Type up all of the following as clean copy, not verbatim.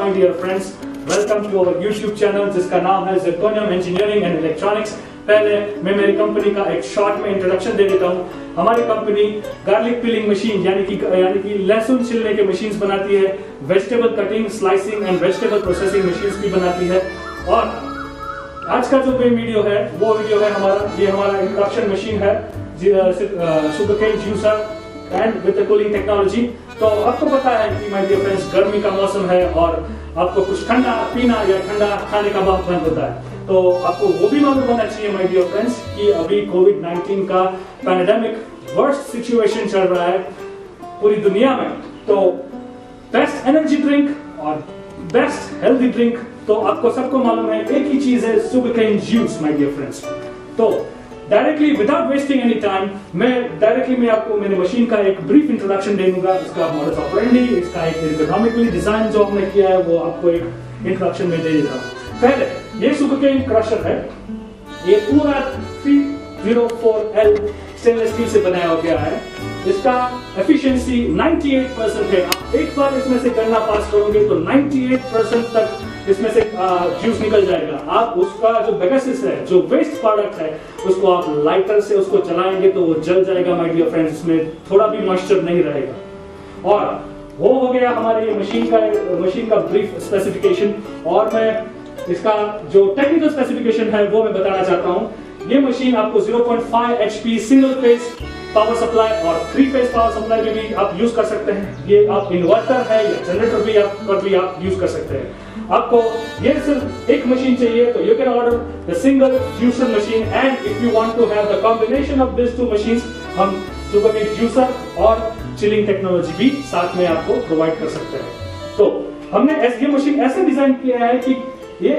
My dear friends, welcome to our YouTube channel जिसका नाम है Zirconium Engineering and Electronics। पहले मैं मेरी कंपनी का एक शॉर्ट में इंट्रोडक्शन दे देता हूँ। हमारी कंपनी गार्लिक पिलिंग मशीन यानी कि लहसुन छिलने के मशीन्स बनाती है, vegetable cutting, slicing and vegetable processing machines भी बनाती है। और आज का जो मेन वीडियो है वो वीडियो है हमारा इंट्रोडक्शन मशीन है sugarcane juicer and with cooling technology. तो आपको पता है कि माय डियर फ्रेंड्स, गर्मी का मौसम है और आपको कुछ ठंडा पीना या ठंडा खाने का बहुत मन होता है, तो आपको वो भी मालूम होना चाहिए माय डियर फ्रेंड्स कि अभी कोविड-19 का पैंडेमिक वर्स्ट सिचुएशन चल रहा है पूरी दुनिया में। तो बेस्ट एनर्जी ड्रिंक और बेस्ट हेल्दी ड्रिंक तो आपको सबको मालूम है, एक ही चीज है, sugarcane juice my dear friends. तो directly without wasting any time मैं आपको मेरे मशीन का एक ब्रीफ इंट्रोडक्शन दे दूंगा। इसका मॉडल ऑपरेंडी, इसका एक एर्गोनॉमिकली डिजाइन जो हमने किया है वो आपको एक इंट्रोडक्शन में दे देता हूं। पहले ये सुगरकेन क्रशर है, ये पूरा 304L स्टेनलेस स्टील से बनाया गया है। इसका एफिशिएंसी 98% है। आप एक बार इसमें से गन्ना पास करोगे तो 98% तक इसमें से जूस निकल जाएगा। आप उसका जो बेगसिस है, जो वेस्ट प्रोडक्ट है, उसको आप लाइटर से उसको जलाएंगे तो वो जल जाएगा माय डियर फ्रेंड्स, इसमें थोड़ा भी मॉइस्चर नहीं रहेगा। और वो हो गया हमारे मशीन का ब्रीफ स्पेसिफिकेशन। और मैं इसका जो टेक्निकल स्पेसिफिकेशन है वो मैं बताना चाहता हूँ। ये मशीन आपको 0.5 HP single phase power supply और 3 फेज पावर सप्लाई में भी आप यूज कर सकते हैं। ये आप इन्वर्टर है या जनरेटर पर भी आप यूज कर सकते हैं। आपको ये सिर्फ एक मशीन चाहिए तो you can order the single juicer machine and if you want to have the combination of this two machines, हम सुगरकेन जूसर और चिलिंग टेक्नोलॉजी भी साथ में आपको प्रोवाइड कर सकते हैं। तो हमने ये मशीन ऐसे डिजाइन किया है कि ये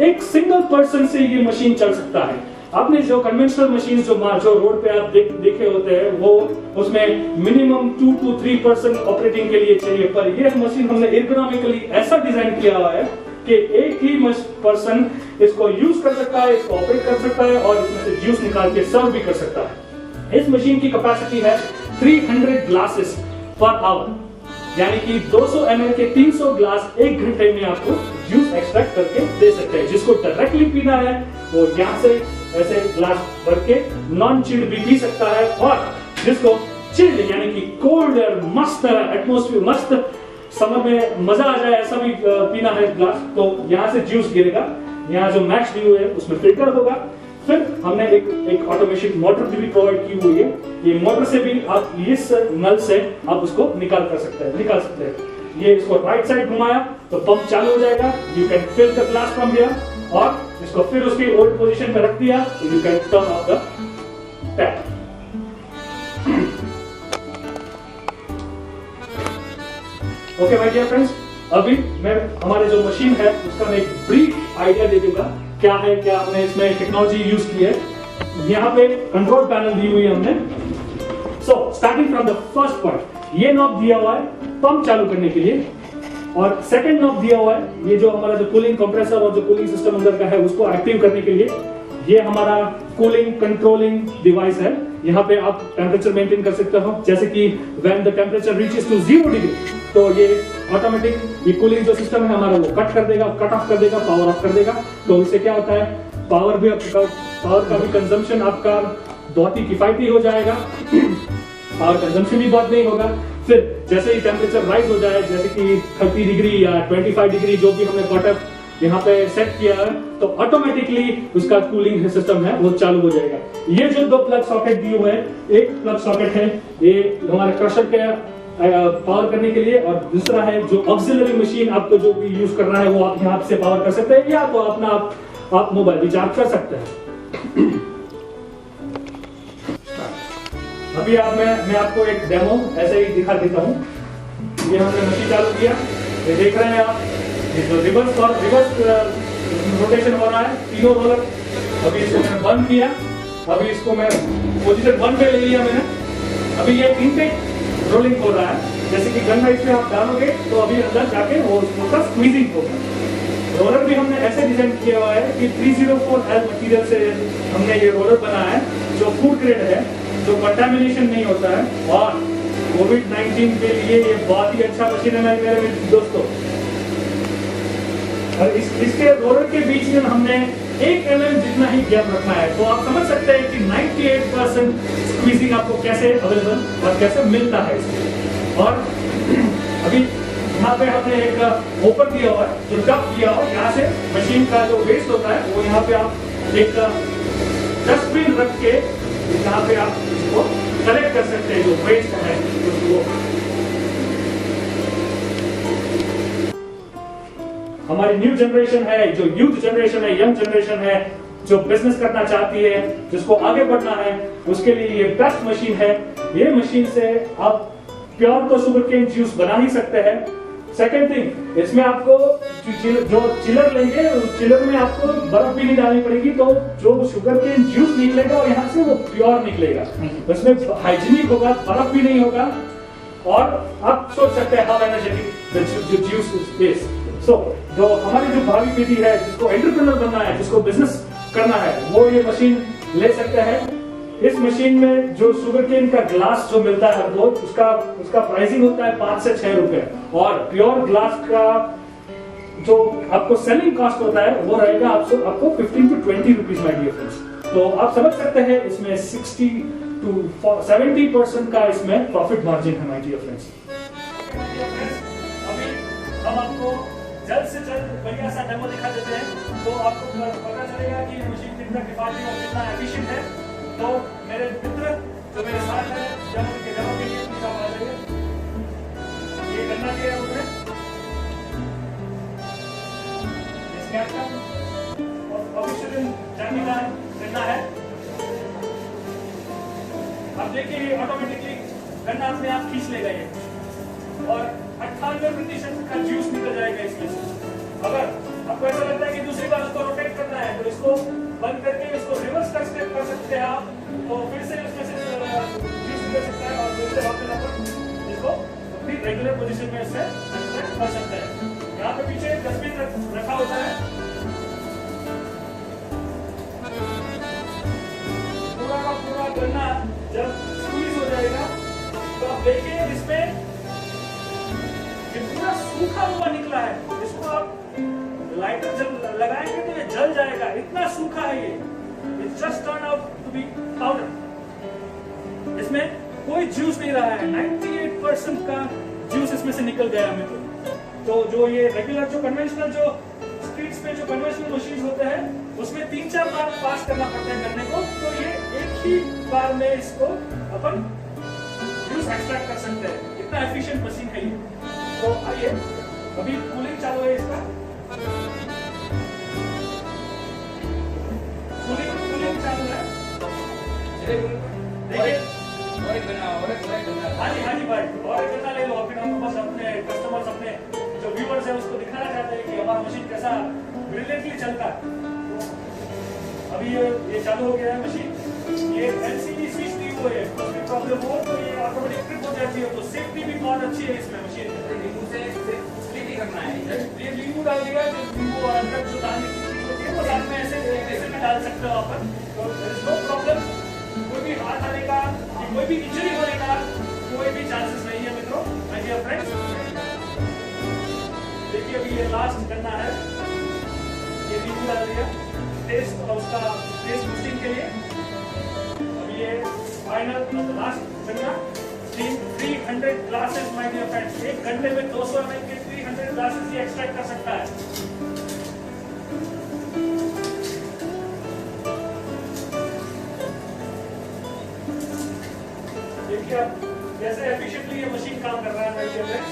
एक सिंगल पर्सन से ये मशीन चल सकता है। आपने जो कन्वेंशनल मशीन जो रोड पे आप देखे होते हैं वो उसमें मिनिमम 2 to 3 पर्सन ऑपरेटिंग के लिए चाहिए, पर ये मशीन हमने एर्गोनॉमिकली ऐसा डिजाइन किया हुआ है कि एक ही पर्सन इसको यूज कर सकता है, इसको ऑपरेट कर सकता है और इसमें से जूस निकाल के सर्व भी कर सकता है। इस मशीन की कैपेसिटी है 300 ग्लासेस पर आवर, यानी कि 200 ml के 300 ग्लास एक घंटे में आपको जूस एक्सट्रैक्ट करके दे सकते हैं। जिसको डायरेक्टली पीना है वो यहाँ से ऐसे ग्लास भर के नॉन चिल्ड भी पी सकता है, और जिसको चिल्ड यानी कि कोल्ड और मस्त एटमॉस्फेयर, मस्त समर में मजा आ जाए ऐसा भी पीना है ग्लास, तो यहाँ से जूस गिरेगा। यहाँ जो मैक्स व्यू है उसमें फिल्टर होगा। फिर हमने एक ऑटोमेशन मोटर भी प्रोवाइड की हुई है। ये मोटर से भी आप इस नल से आप उसको निकाल सकते हैं। ये इसको राइट साइड घुमाया तो पंप चालू हो जाएगा, you can fill the glass from here, और इसको फिर उसकी ओल्ड पोजीशन पे रख दिया तो you can turn off the tap. Okay my dear friends, अभी मैं हमारे जो मशीन है उसका मैं एक ब्रीफ आइडिया दे दूंगा क्या हमने इसमें टेक्नोलॉजी यूज की है। यहाँ पे कंट्रोल पैनल दी हुई है हमने। So starting from the first point, ये नॉब दिया हुआ है पंप चालू करने के लिए, और सेकंड नॉब दिया हुआ है ये जो हमारा जो कूलिंग कंप्रेसर और जो कूलिंग सिस्टम अंदर का है उसको एक्टिव करने के लिए। ये हमारा कूलिंग कंट्रोलिंग डिवाइस है। यहाँ पे आप टेम्परेचर मेंटेन कर सकते हो, जैसे कि when the temperature reaches to 0 degree तो ये ऑटोमेटिक ये कूलिंग जो सिस्टम है हमारा वो कट ऑफ कर देगा, पावर ऑफ कर देगा। तो इससे क्या होता है, पावर का भी कंजम्पशन आपका बहुत ही किफायती हो जाएगा, पावर कंजम्पशन भी बहुत नहीं होगा। फिर जैसे ही टेम्परेचर राइज हो जाए, जैसे कि 30 डिग्री या 25 डिग्री जो भी हमने कट यहाँ पे सेट किया है, तो ऑटोमेटिकली उसका कूलिंग सिस्टम है वो चालू हो जाएगा। ये जो 2 प्लग सॉकेट दिए हुए हैं, एक प्लग सॉकेट है ये हमारे क्रशर के पावर करने के लिए, और दूसरा है जो ऑक्सिलरी मशीन आपको जो भी यूज करना है वो आप यहाँ से पावर कर सकते हैं, या तो अपना आप मोबाइल भी चार्ज कर सकते हैं। अभी मैं आपको एक डेमो ऐसे ही दिखा देता हूँ। ये हमने मशीन चालू किया, ये देख रहे हैं आप, जो रिवर्स रोटेशन हो रहा है, तीनों रोलर। अभी इसको मैंने बंद किया, अभी इसको मैं पोजीशन 1 पे ले लिया मैंने। अभी ये इनटेक रोलिंग हो रहा है, जैसे कि गन्ना इसमें आप डालोगे तो अभी अंदर जाके वो उसका स्क्वीजिंग होगा। रोलर भी हमने ऐसे डिजाइन किया हुआ है कि 304L मटेरियल से हमने ये रोलर बनाया है जो फूड ग्रेड है, जो कंटामिनेशन नहीं होता है, और कोविड-19 के लिए ये बहुत ही अच्छा मशीन है मेरे दोस्तों। और इसके रोलर के बीच में हमने 1 mm जितना ही गैप रखना है। तो आप समझ सकते हैं कि 98% स्क्वीजिंग आपको कैसे अवेलेबल और कैसे मिलता है इसमें। और अभी यहाँ पे हमने एक ओपन दिया हुआ है, जो टप दिया हुआ है, यहाँ से मशीन का जो वेस्ट होता है वो यहाँ पे आप एक डस्टबिन रख के यहाँ पे आप इसको कलेक्ट कर सकते हैं, जो वेस्ट है उसको। हमारी न्यू जनरेशन है, जो यूथ जनरेशन है, यंग जनरेशन है, जो बिजनेस करना चाहती है, जिसको आगे बढ़ना है, उसके लिए ये बेस्ट मशीन है। ये मशीन से आप प्योर तो शुगर केन जूस बना ही सकते हैं। सेकेंड थिंग, इसमें आपको जो चिलर लेंगे, चिलर में आपको बर्फ भी नहीं डालनी पड़ेगी, तो जो शुगर केन जूस निकलेगा और यहाँ से वो प्योर निकलेगा। उसमें हाइजीनिक होगा, बर्फ भी नहीं होगा। और आप सोच सकते हैं हाउ एनर्जेटिक जो जूस इज। सो जो हमारी जो भावी पीढ़ी है, जिसको एंटरप्रेन्योर बनना है, जिसको बिजनेस करना है, वो ये मशीन ले सकते हैं। इस मशीन में जो शुगर केन का ग्लास जो मिलता है वो उसका प्राइसिंग होता है 5 से 6 रुपए, और प्योर ग्लास का जो आपको सेलिंग कॉस्ट होता है वो रहेगा आपको 15 to 20 rupees, my dear friends. तो आप समझ सकते हैं इसमें 60 to 70% का इसमें प्रॉफिट मार्जिन है, माय डियर फ्रेंड्स। अभी हम आपको जल्द से जल्द बढ़िया सा डेमो दिखा देते हैं, तो आपको पता चलेगा कि मशीन कितना किफायती और कितना एफिशिएंट है। तो मेरे मित्र जो मेरे साथ हैं, डेमो के लिए प्लीज आप आ जाइए। ये गन्ना दिया है उसमें, गन्ना है। अब देखिए ये ऑटोमेटिकली गन्ना अपने आप खींच लेगा ये, और 98% का जूस निकल जाएगा इसमें से। अगर आपको ऐसा लगता है कि दूसरी बार उसको रोटेट करना है, तो इसको बंद करके इसको रिवर्स कर सकते हैं आप, तो फिर से उसमें से जूस निकल सकता है, और फिर से वापस अपन इसको अपनी रेगुलर पोजीशन में इससे एक्सट्रैक्ट कर सकते हैं। यहाँ पे पीछे डस्टबिन रखा होता है। पूरा का पूरा गन्ना जब स्क्वीज हो जाएगा तो आप देखिए इसमें ये पूरा सूखा हुआ निकला है। इसको आप लाइटर जब लगाएंगे तो ये जल जाएगा, इतना सूखा है ये। It's just turned out to be powder. इसमें कोई जूस नहीं रहा है, 98% का जूस इसमें से निकल गया हमें। तो जो ये रेगुलर जो कन्वेंशनल जो स्ट्रीट्स पे जो कन्वेंशनल मशीन होते हैं, उसमें 3-4 बार पास करना पड़ता है गन्ने को, तो ये एक ही बार में इसको अपन जूस एक्सट्रैक्ट कर सकते हैं। इतना एफिशिएंट मशीन है ये। तो आइए, अभी कूलिंग चालू है इसका, कूलिंग चालू है। देखिए, हाँ जी भाई, और एक गन्ना ले लो। फिर हम बस अपने कस्टमर्स, अपने जो व्यूअर्स है, उसको दिखाना चाहते हैं कि हमारा मशीन कैसा ब्रिलियंटली चलता है। अभी ये चालू हो गया है मशीन। ये एलसीडी स्विच दी हुई है, कुछ भी प्रॉब्लम हो तो ये ऑटोमेटिक ट्रिप हो जाती है। तो सेफ्टी भी बहुत अच्छी है इसमें मशीन में। नींबू से स्लिप ही करना है, ये नींबू डाल दिया, जो नींबू और अदरक जो डालने की चीज होती है वो साथ में ऐसे भी डाल सकते हो आप। तो देयर इज नो प्रॉब्लम, कोई भी हाथ आने का, कोई भी इंजरी होने का कोई भी चांसेस नहीं है मित्रों, माय डियर फ्रेंड्स। देखिए अभी ये लास्ट गन्ना है, ये नींबू डाल दिया टेस्ट और उसका टेस्ट बूस्टिंग के लिए। अभी ये फाइनल लास्ट गन्ना 300 ग्लासेस, माय डियर फ्रेंड्स। एक घंटे में 200 ml के 300 ग्लासेस ये एक्सट्रैक्ट कर सकता है। देखिए अब कैसे एफिशिएंटली ये मशीन काम कर रहा है, माय डियर फ्रेंड्स।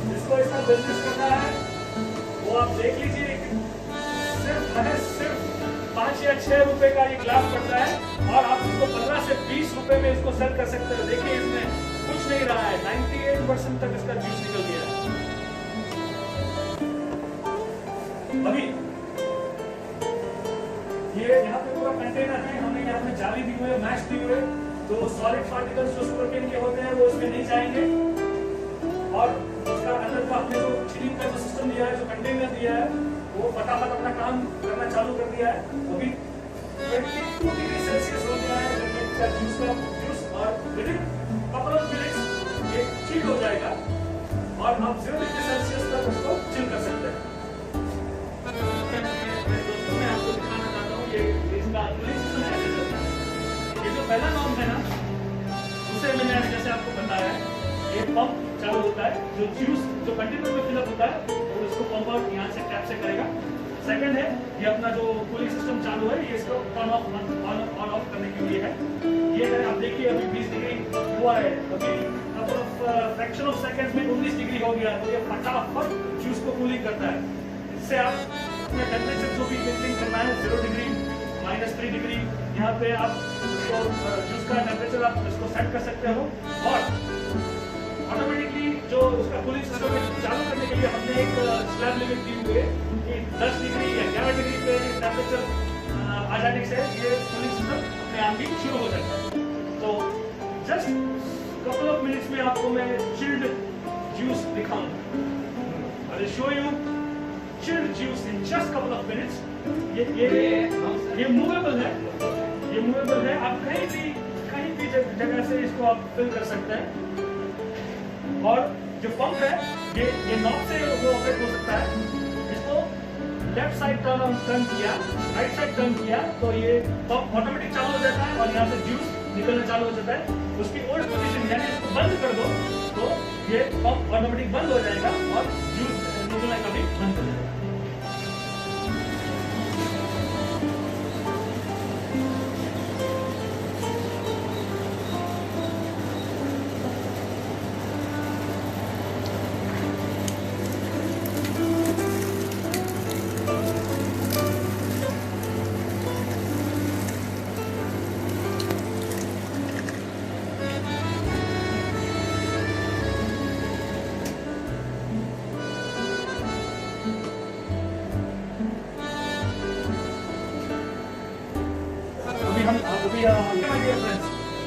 जिसको इसका बिजनेस करना है वो आप देख लीजिए, सिर्फ 5 या 6 रुपए का ये ग्लास पड़ता है, और आप इसको 15 से 20 रुपए में इसको सेल कर सकते हो। देखिए इसमें कुछ नहीं रहा है, 98% तक इसका जूस निकल गया है। अभी ये यहाँ पे पूरा कंटेनर है, हमने यहाँ पे जाली दी हुई है, मैश दी हुई है, तो सॉलिड पार्टिकल्स जो शुगर केन के होते हैं वो इसमें नहीं जाएंगे। और उसका अंदर का हमने जो चिलिंग का जो सिस्टम दिया है, जो कंटेनर दिया है, वो फटाफट अपना काम करना चालू कर दिया है। अभी 22 डिग्री सेल्सियस हो गया है जूस, और विदिन कपल ऑफ मिनट्स ये चिल्ड हो जाएगा। और आप 0 डिग्री सेल्सियस तक उसको चिल कर सकते हैं। दोस्तों मैं आपको दिखाना चाहता हूँ ये इसका कूलिंग सिस्टम कैसे चलता है। ये जो पहला नॉब है ना, उसे मैंने जैसे आपको बताया है, ये पंप चालू होता है, जो जूस जो कंटेनर में फिलअप होता है वो इसको पंप आउट यहाँ से टैप से करेगा। सेकंड है ये अपना जो कूलिंग सिस्टम चालू है, ये इसको टर्न ऑफ ऑन ऑफ करने के लिए है। ये है, आप देखिए अभी 20 डिग्री हुआ है, अभी फ्रैक्शन ऑफ सेकंड्स में 19 डिग्री हो गया, तो ये फटाफट जूस को कूलिंग करता है। इससे आप अपने टेम्परेचर जो भी मेंटेन करना है 0 डिग्री -3 डिग्री, यहाँ पे आप उसको जूस का टेम्परेचर आप इसको सेट कर सकते हो। और ऑटोमेटिकली जो उसका कूलिंग सिस्टम चालू करने के लिए हमने एक स्लैब लिमिट दी हुई है कि 10 डिग्री या 11 डिग्री पे टेम्परेचर आ जाने से ये कूलिंग सिस्टम अपने आप ही शुरू हो जाता है। तो जस्ट कपल ऑफ मिनट्स में आपको मैं चिल्ड जूस दिखाऊंगा। I will show you chilled juice in just couple of minutes. ये मूवेबल है, ये मूवेबल है, आप कहीं भी जगह से इसको आप फिल कर सकते हैं। और जो पंप है ये नॉब से वो ऑपरेट हो सकता है। इसको लेफ्ट साइड टर्न किया, राइट साइड टर्न किया तो ये पंप ऑटोमेटिक चालू हो जाता है और यहाँ से जूस निकलना चालू हो जाता है। उसकी ओल्ड पोजीशन यानी इसको बंद कर दो तो ये पंप ऑटोमेटिक बंद हो जाएगा और जूस निकलना कभी बंद कर देगा।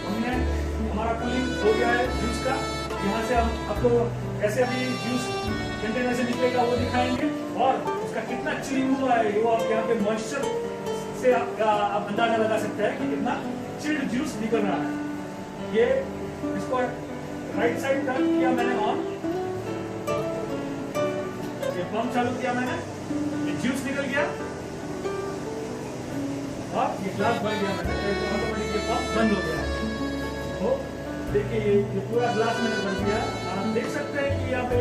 हमने हमारा कूलिंग हो गया है जूस का। यहाँ से हम आपको कैसे अभी जूस कंटेनर से निकलेगा वो दिखाएंगे और उसका कितना चिलिंग हुआ है वो आप यहाँ पे मॉइस्चर से आप अंदाजा लगा सकते हैं कि कितना चिल्ड जूस निकल रहा है। ये इसको राइट साइड टर्न किया मैंने ऑन, ये पंप चालू किया मैंने, ये जूस निकल गया और ये ग्लास भर गया मैंने, तो ऑटोमेटिक ये पंप बंद हो गया। तो देखिए ये पूरा ग्लास मैंने भर दिया। आप देख सकते हैं कि यहाँ पे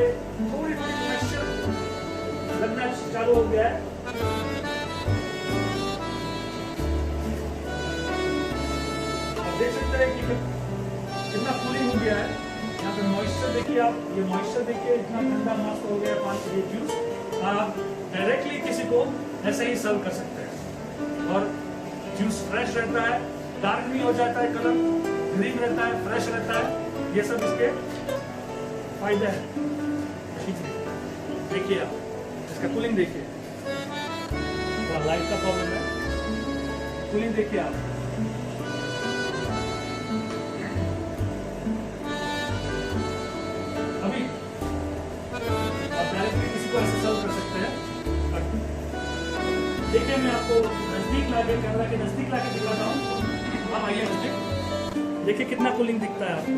थोड़ी मॉइस्चर लगना चालू हो गया है। आप देख सकते हैं कि कितना कूलिंग हो गया है। यहाँ पे मॉइस्चर देखिए, आप ये मॉइस्चर देखिए इतना ठंडा मस्त हो गया पानी। ये जूस आप डायरेक्टली किसी को ऐसे ही सर्व कर सकते हैं और जूस फ्रेश रहता है, डार्क नहीं हो जाता है, कलर ग्रीन रहता है, फ्रेश रहता है। ये सब इसके फायदे हैं। देखिए आप इसका कूलिंग देखिए, लाइट का प्रॉब्लम है, कूलिंग देखिए आप। अभी आप डायरेक्टली किसी को ऐसे सर्व कर सकते हैं। देखिए मैं आपको नजदीक लाके, कैमरा के नजदीक लाके दिखाता हूँ। आप आइए नजदीक, देखिए कितना कूलिंग दिखता है आपको।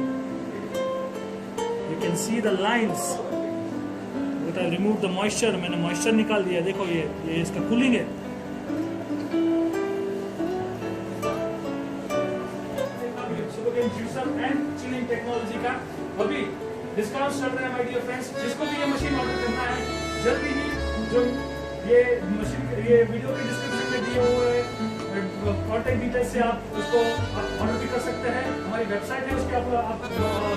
You can see the lines but I remove the moisture. मैंने मॉइस्चर निकाल दिया। देखो ये इसका कूलिंग है। जूसर एंड चिलिंग टेक्नोलॉजी का अभी डिस्काउंट चल रहा है माय डियर फ्रेंड्स। जिसको भी ये मशीन ऑर्डर करना है जल्दी ही, जो ये मशीन ये वीडियो के डिस्क्रिप्शन में दिए हुए कॉन्टैक्ट डिटेल्स से आप उसको ऑर्डर भी कर सकते हैं। हमारी वेबसाइट है, उसके आप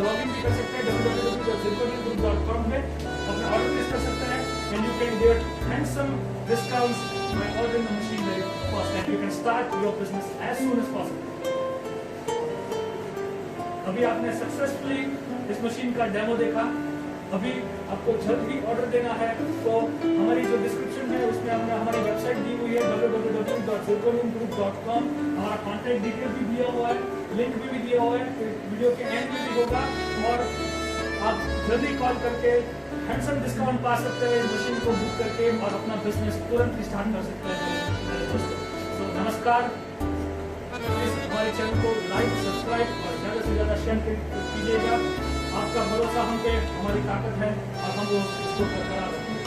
लॉगिन भी कर सकते हैं www.zirconingroup.com में अपना ऑर्डर प्लेस कर सकते हैं and you can get handsome discounts by ordering the machine very fast and you can start your business as soon as possible. अभी आपने सक्सेसफुली इस मशीन का डेमो देखा। अभी आपको जल्द ही ऑर्डर देना है तो हमारी जो डिस्क्रिप्शन है उसमें हमने हमारी वेबसाइट दी हुई है www.zirconingroup.com। हमारा कॉन्टैक्ट डिटेल भी दिया हुआ है, लिंक भी दिया हुआ है, वीडियो के एंड में भी होगा और आप जल्दी कॉल करके हैंडसम डिस्काउंट पा सकते हैं मशीन को बुक करके और अपना बिजनेस तुरंत स्टार्ट कर सकते हैं। तो नमस्कार, प्लीज हमारे चैनल को लाइक, सब्सक्राइब और ज़्यादा से ज़्यादा शेयर कीजिएगा। आपका भरोसा हम पे हमारी ताकत है और हम वो इसको बरकरार रखेंगे।